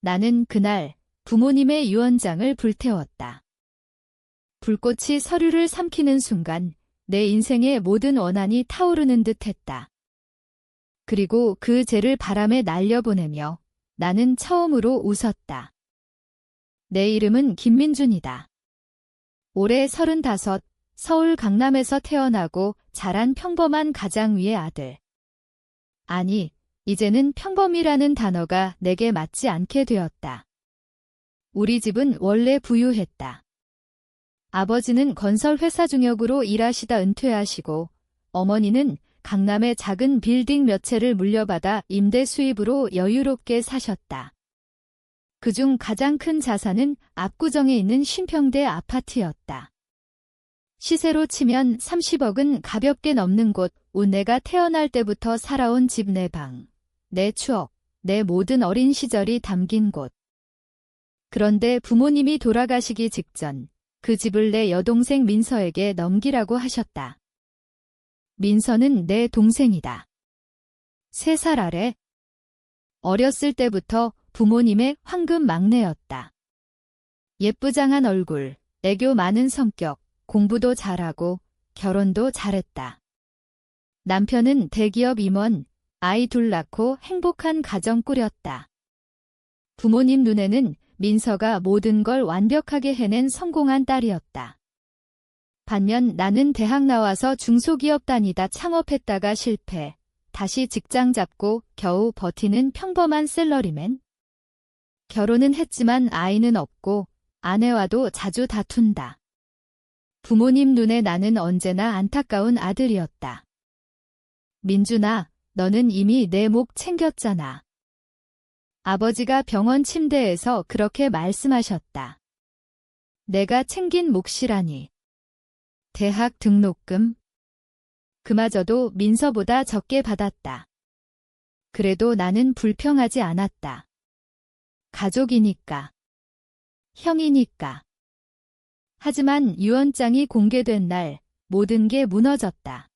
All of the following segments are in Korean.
나는 그날 부모님의 유언장을 불태웠다. 불꽃이 서류를 삼키는 순간 내 인생의 모든 원한이 타오르는 듯 했다. 그리고 그 재를 바람에 날려보내며 나는 처음으로 웃었다. 내 이름은 김민준이다. 올해 35, 서울 강남에서 태어나고 자란 평범한 가장 위의 아들. 아니, 이제는 평범이라는 단어가 내게 맞지 않게 되었다. 우리 집은 원래 부유했다. 아버지는 건설회사 중역으로 일하시다 은퇴하시고 어머니는 강남의 작은 빌딩 몇 채를 물려받아 임대 수입으로 여유롭게 사셨다. 그중 가장 큰 자산은 압구정에 있는 쉼평대 아파트였다. 시세로 치면 30억은 가볍게 넘는 곳, 내가 태어날 때부터 살아온 집 내 방, 내 추억, 내 모든 어린 시절이 담긴 곳. 그런데 부모님이 돌아가시기 직전 그 집을 내 여동생 민서에게 넘기라고 하셨다. 민서는 내 동생이다. 3살 아래. 어렸을 때부터 부모님의 황금 막내였다. 예쁘장한 얼굴, 애교 많은 성격, 공부도 잘하고 결혼도 잘했다. 남편은 대기업 임원, 아이 둘 낳고 행복한 가정 꾸렸다. 부모님 눈에는 민서가 모든 걸 완벽하게 해낸 성공한 딸이었다. 반면 나는 대학 나와서 중소기업 다니다 창업했다가 실패, 다시 직장 잡고 겨우 버티는 평범한 샐러리맨. 결혼은 했지만 아이는 없고 아내와도 자주 다툰다. 부모님 눈에 나는 언제나 안타까운 아들이었다. 민준아, 너는 이미 내 목 챙겼잖아. 아버지가 병원 침대에서 그렇게 말씀하셨다. 내가 챙긴 몫이라니. 대학 등록금. 그마저도 민서보다 적게 받았다. 그래도 나는 불평하지 않았다. 가족이니까. 형이니까. 하지만 유언장이 공개된 날 모든 게 무너졌다.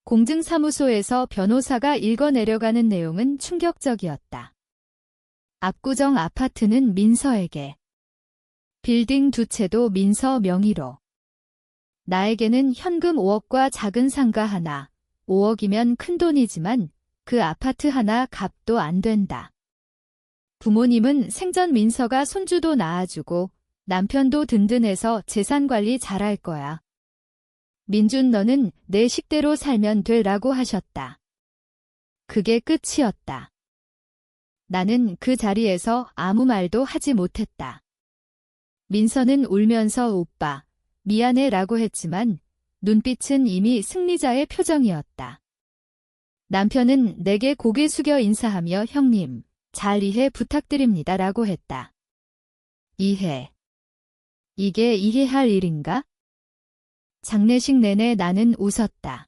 공증사무소에서 변호사가 읽어내려가는 내용은 충격적이었다. 압구정 아파트는 민서에게. 빌딩 2채도 민서 명의로. 나에게는 현금 5억과 작은 상가 하나, 5억이면 큰돈이지만 그 아파트 하나 값도 안 된다. 부모님은 생전 민서가 손주도 낳아주고 남편도 든든해서 재산관리 잘할 거야. 민준 너는 내 식대로 살면 돼라고 하셨다. 그게 끝이었다. 나는 그 자리에서 아무 말도 하지 못했다. 민서는 울면서 오빠, 미안해 라고 했지만 눈빛은 이미 승리자의 표정이었다. 남편은 내게 고개 숙여 인사하며 형님, 잘 이해 부탁드립니다 라고 했다. 이해. 이게 이해할 일인가? 장례식 내내 나는 웃었다.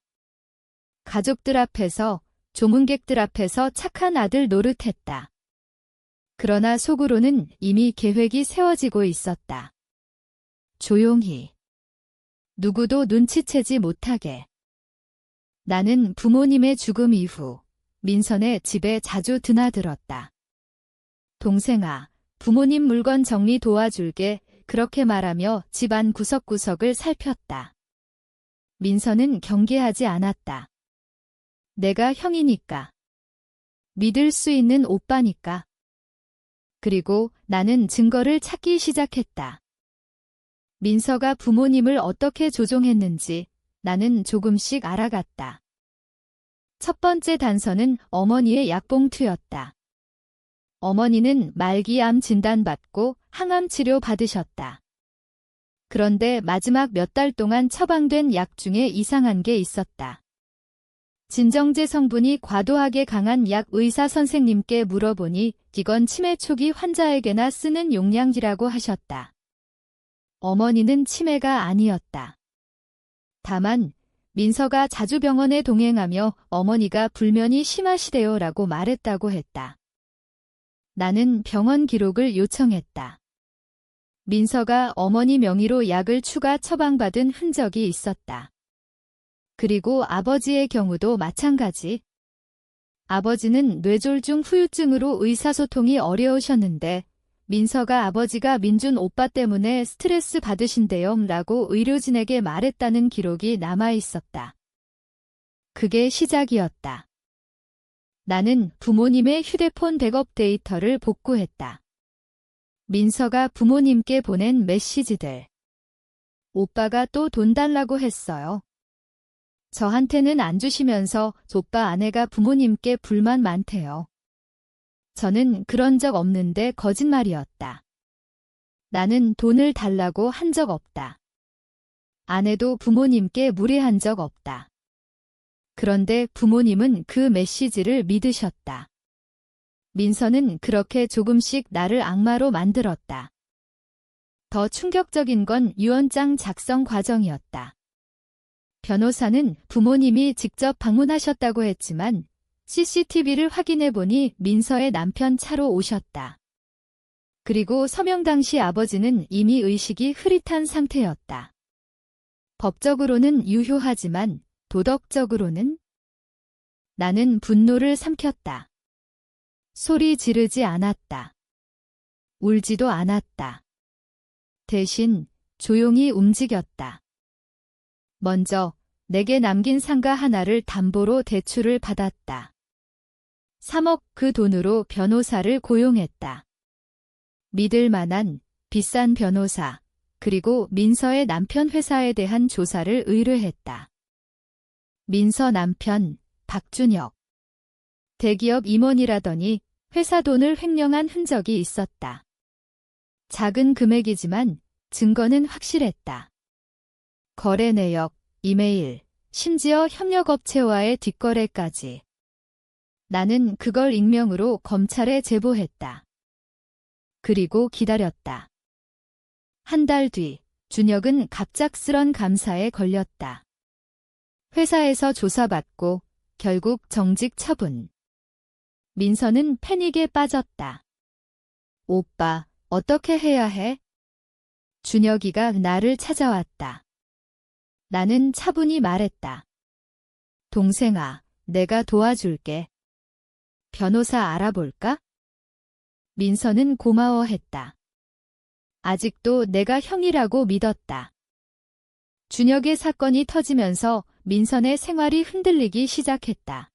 가족들 앞에서, 조문객들 앞에서 착한 아들 노릇했다. 그러나 속으로는 이미 계획이 세워지고 있었다. 조용히. 누구도 눈치채지 못하게. 나는 부모님의 죽음 이후 민선의 집에 자주 드나들었다. 동생아, 부모님 물건 정리 도와줄게. 그렇게 말하며 집안 구석구석을 살폈다. 민서는 경계하지 않았다. 내가 형이니까. 믿을 수 있는 오빠니까. 그리고 나는 증거를 찾기 시작했다. 민서가 부모님을 어떻게 조종했는지 나는 조금씩 알아갔다. 첫 번째 단서는 어머니의 약봉투였다. 어머니는 말기암 진단받고 항암 치료 받으셨다. 그런데 마지막 몇 달 동안 처방된 약 중에 이상한 게 있었다. 진정제 성분이 과도하게 강한 약 의사 선생님께 물어보니 이건 치매 초기 환자에게나 쓰는 용량이라고 하셨다. 어머니는 치매가 아니었다. 다만 민서가 자주 병원에 동행하며 어머니가 불면이 심하시대요라고 말했다고 했다. 나는 병원 기록을 요청했다. 민서가 어머니 명의로 약을 추가 처방받은 흔적이 있었다. 그리고 아버지의 경우도 마찬가지. 아버지는 뇌졸중 후유증으로 의사소통이 어려우셨는데 민서가 아버지가 민준 오빠 때문에 스트레스 받으신대요 라고 의료진에게 말했다는 기록이 남아 있었다. 그게 시작이었다. 나는 부모님의 휴대폰 백업 데이터를 복구했다. 민서가 부모님께 보낸 메시지들. 오빠가 또 돈 달라고 했어요. 저한테는 안 주시면서 오빠 아내가 부모님께 불만 많대요. 저는 그런 적 없는데 거짓말이었다. 나는 돈을 달라고 한 적 없다. 아내도 부모님께 무례한 적 없다. 그런데 부모님은 그 메시지를 믿으셨다. 민서는 그렇게 조금씩 나를 악마로 만들었다. 더 충격적인 건 유언장 작성 과정이었다. 변호사는 부모님이 직접 방문하셨다고 했지만 CCTV를 확인해 보니 민서의 남편 차로 오셨다. 그리고 서명 당시 아버지는 이미 의식이 흐릿한 상태였다. 법적으로는 유효하지만 도덕적으로는? 나는 분노를 삼켰다. 소리 지르지 않았다. 울지도 않았다. 대신 조용히 움직였다. 먼저 내게 남긴 상가 하나를 담보로 대출을 받았다. 3억 그 돈으로 변호사를 고용했다. 믿을 만한 비싼 변호사, 그리고 민서의 남편 회사에 대한 조사를 의뢰했다. 민서 남편, 박준혁. 대기업 임원이라더니 회사 돈을 횡령한 흔적이 있었다. 작은 금액이지만 증거는 확실했다. 거래 내역, 이메일, 심지어 협력업체와의 뒷거래까지. 나는 그걸 익명으로 검찰에 제보했다. 그리고 기다렸다. 한 달 뒤, 준혁은 갑작스런 감사에 걸렸다. 회사에서 조사받고 결국 정직 처분. 민서는 패닉에 빠졌다. 오빠, 어떻게 해야 해? 준혁이가 나를 찾아왔다. 나는 차분히 말했다. 동생아, 내가 도와줄게. 변호사 알아볼까? 민서는 고마워했다. 아직도 내가 형이라고 믿었다. 준혁의 사건이 터지면서 민선의 생활이 흔들리기 시작했다.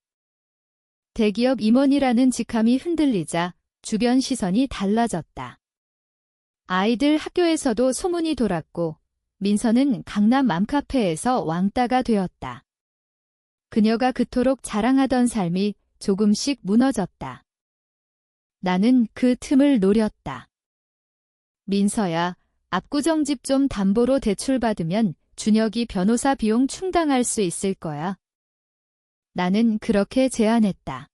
대기업 임원이라는 직함이 흔들리자 주변 시선이 달라졌다. 아이들 학교에서도 소문이 돌았고 민선은 강남 맘카페에서 왕따가 되었다. 그녀가 그토록 자랑하던 삶이 조금씩 무너졌다. 나는 그 틈을 노렸다. 민서야, 압구정집 좀 담보로 대출받으면 준혁이 변호사 비용 충당할 수 있을 거야. 나는 그렇게 제안했다.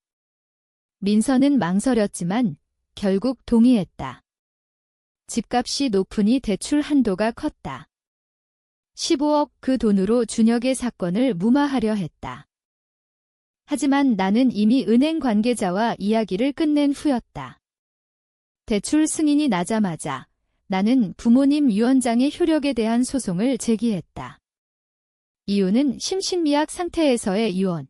민서는 망설였지만 결국 동의했다. 집값이 높으니 대출 한도가 컸다. 15억 그 돈으로 준혁의 사건을 무마하려 했다. 하지만 나는 이미 은행 관계자와 이야기를 끝낸 후였다. 대출 승인이 나자마자 나는 부모님 유언장의 효력에 대한 소송을 제기했다. 이유는 심신미약 상태에서의 유언.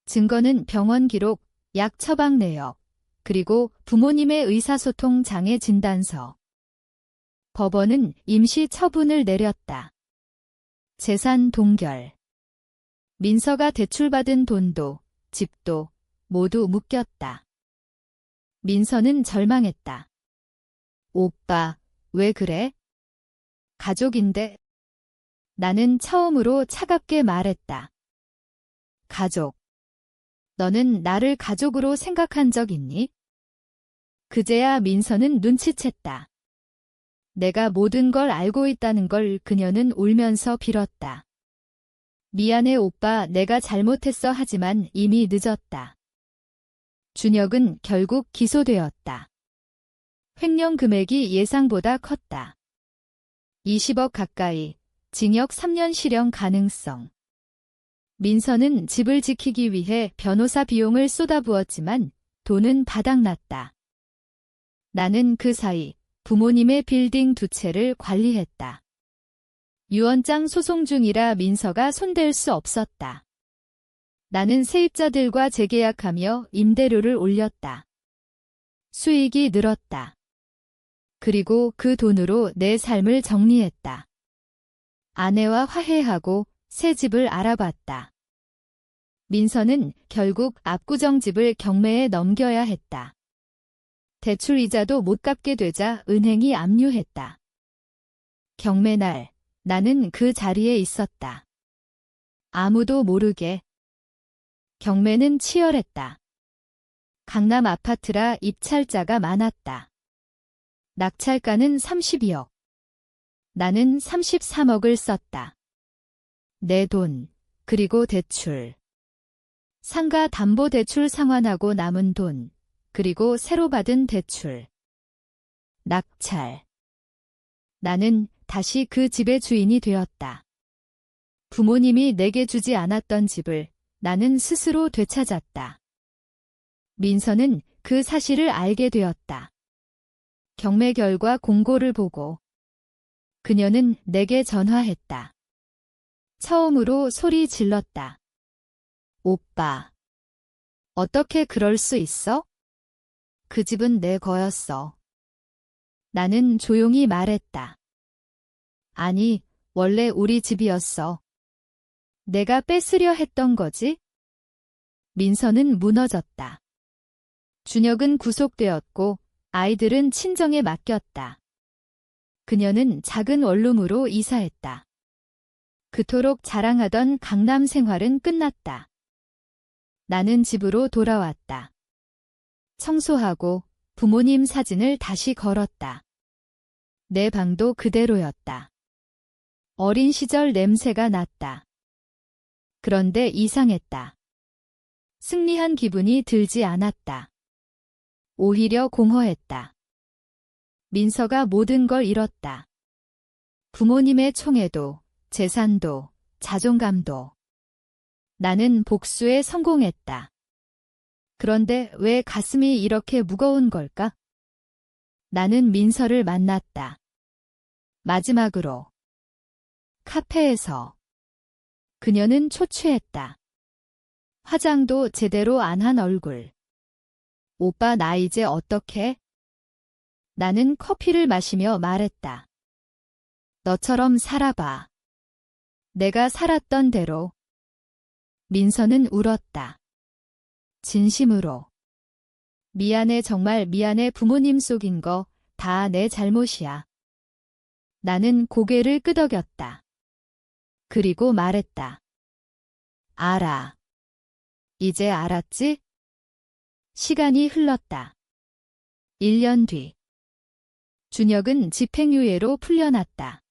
증거는 병원 기록, 약 처방 내역, 그리고 부모님의 의사소통 장애 진단서. 법원은 임시 처분을 내렸다. 재산 동결. 민서가 대출받은 돈도, 집도 모두 묶였다. 민서는 절망했다. 오빠, 왜 그래? 가족인데. 나는 처음으로 차갑게 말했다. 가족. 너는 나를 가족으로 생각한 적 있니? 그제야 민서는 눈치챘다. 내가 모든 걸 알고 있다는 걸 그녀는 울면서 빌었다. 미안해 오빠, 내가 잘못했어. 하지만 이미 늦었다. 준혁은 결국 기소되었다. 횡령 금액이 예상보다 컸다. 20억 가까이, 징역 3년 실형 가능성. 민서는 집을 지키기 위해 변호사 비용을 쏟아부었지만 돈은 바닥났다. 나는 그 사이 부모님의 빌딩 2채를 관리했다. 유언장 소송 중이라 민서가 손댈 수 없었다. 나는 세입자들과 재계약하며 임대료를 올렸다. 수익이 늘었다. 그리고 그 돈으로 내 삶을 정리했다. 아내와 화해하고 새 집을 알아봤다. 민서는 결국 압구정집을 경매에 넘겨야 했다. 대출 이자도 못 갚게 되자 은행이 압류했다. 경매날, 나는 그 자리에 있었다. 아무도 모르게. 경매는 치열했다. 강남 아파트라 입찰자가 많았다. 낙찰가는 32억. 나는 33억을 썼다. 내 돈, 그리고 대출. 상가 담보 대출 상환하고 남은 돈, 그리고 새로 받은 대출. 낙찰. 나는 다시 그 집의 주인이 되었다. 부모님이 내게 주지 않았던 집을 나는 스스로 되찾았다. 민서는 그 사실을 알게 되었다. 경매 결과 공고를 보고 그녀는 내게 전화했다. 처음으로 소리 질렀다. 오빠, 어떻게 그럴 수 있어? 그 집은 내 거였어. 나는 조용히 말했다. 아니, 원래 우리 집이었어. 내가 뺏으려 했던 거지? 민서는 무너졌다. 준혁은 구속되었고 아이들은 친정에 맡겼다. 그녀는 작은 원룸으로 이사했다. 그토록 자랑하던 강남 생활은 끝났다. 나는 집으로 돌아왔다. 청소하고 부모님 사진을 다시 걸었다. 내 방도 그대로였다. 어린 시절 냄새가 났다. 그런데 이상했다. 승리한 기분이 들지 않았다. 오히려 공허했다. 민서가 모든 걸 잃었다. 부모님의 총애도, 재산도, 자존감도. 나는 복수에 성공했다. 그런데 왜 가슴이 이렇게 무거운 걸까? 나는 민서를 만났다. 마지막으로. 카페에서. 그녀는 초췌했다. 화장도 제대로 안 한 얼굴. 오빠 나 이제 어떡해? 나는 커피를 마시며 말했다. 너처럼 살아봐. 내가 살았던 대로. 민서는 울었다. 진심으로. 미안해 정말 미안해 부모님 속인 거 다 내 잘못이야. 나는 고개를 끄덕였다. 그리고 말했다. 알아. 이제 알았지? 시간이 흘렀다. 1년 뒤. 준혁은 집행유예로 풀려났다.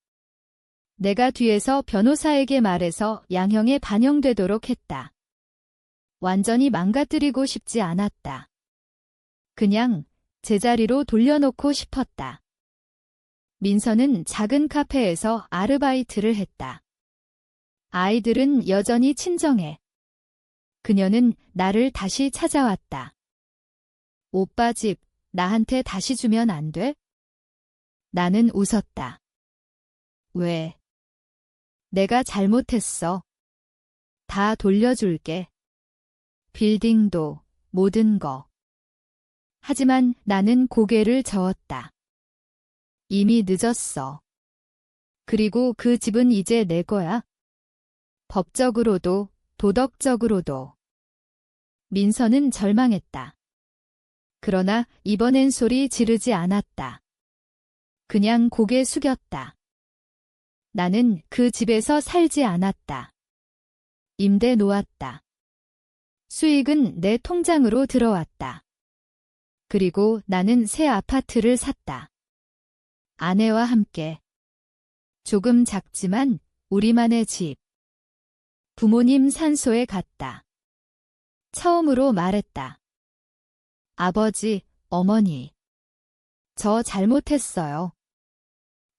내가 뒤에서 변호사에게 말해서 양형에 반영되도록 했다. 완전히 망가뜨리고 싶지 않았다. 그냥 제자리로 돌려놓고 싶었다. 민서는 작은 카페에서 아르바이트를 했다. 아이들은 여전히 친정해. 그녀는 나를 다시 찾아왔다. 오빠 집, 나한테 다시 주면 안 돼? 나는 웃었다. 왜? 내가 잘못했어. 다 돌려줄게. 빌딩도, 모든 거. 하지만 나는 고개를 저었다. 이미 늦었어. 그리고 그 집은 이제 내 거야. 법적으로도, 도덕적으로도. 민서는 절망했다. 그러나 이번엔 소리 지르지 않았다. 그냥 고개 숙였다. 나는 그 집에서 살지 않았다. 임대 놓았다. 수익은 내 통장으로 들어왔다. 그리고 나는 새 아파트를 샀다. 아내와 함께. 조금 작지만 우리만의 집. 부모님 산소에 갔다. 처음으로 말했다. 아버지, 어머니. 저 잘못했어요.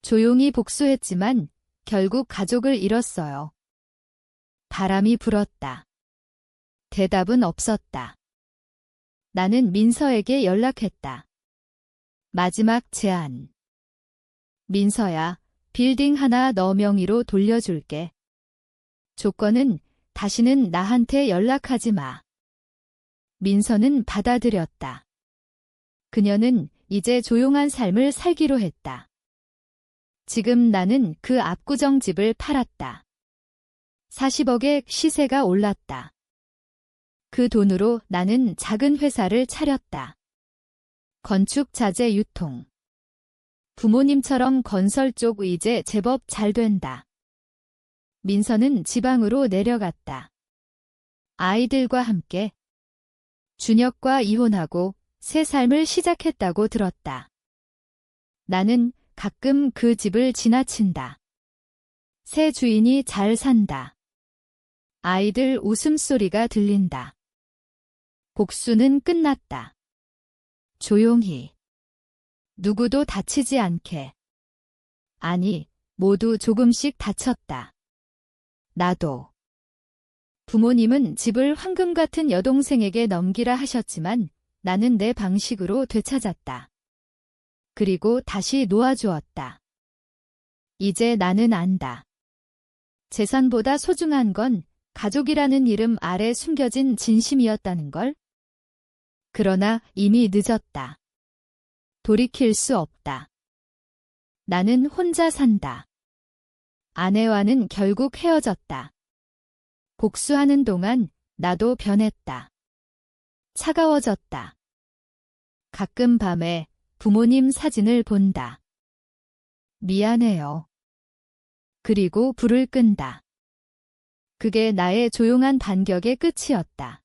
조용히 복수했지만 결국 가족을 잃었어요. 바람이 불었다. 대답은 없었다. 나는 민서에게 연락했다. 마지막 제안. 민서야, 빌딩 하나 너 명의로 돌려줄게. 조건은 다시는 나한테 연락하지 마. 민서는 받아들였다. 그녀는 이제 조용한 삶을 살기로 했다. 지금 나는 그 압구정 집을 팔았다. 40억의 시세가 올랐다. 그 돈으로 나는 작은 회사를 차렸다. 건축 자재 유통. 부모님처럼 건설 쪽 이제 제법 잘 된다. 민서는 지방으로 내려갔다. 아이들과 함께. 준혁과 이혼하고 새 삶을 시작했다고 들었다. 나는 가끔 그 집을 지나친다. 새 주인이 잘 산다. 아이들 웃음소리가 들린다. 복수는 끝났다. 조용히. 누구도 다치지 않게. 아니, 모두 조금씩 다쳤다. 나도. 부모님은 집을 황금 같은 여동생에게 넘기라 하셨지만 나는 내 방식으로 되찾았다. 그리고 다시 놓아주었다. 이제 나는 안다. 재산보다 소중한 건 가족이라는 이름 아래 숨겨진 진심이었다는 걸. 그러나 이미 늦었다. 돌이킬 수 없다. 나는 혼자 산다. 아내와는 결국 헤어졌다. 복수하는 동안 나도 변했다. 차가워졌다. 가끔 밤에 부모님 사진을 본다. 미안해요. 그리고 불을 끈다. 그게 나의 조용한 반격의 끝이었다.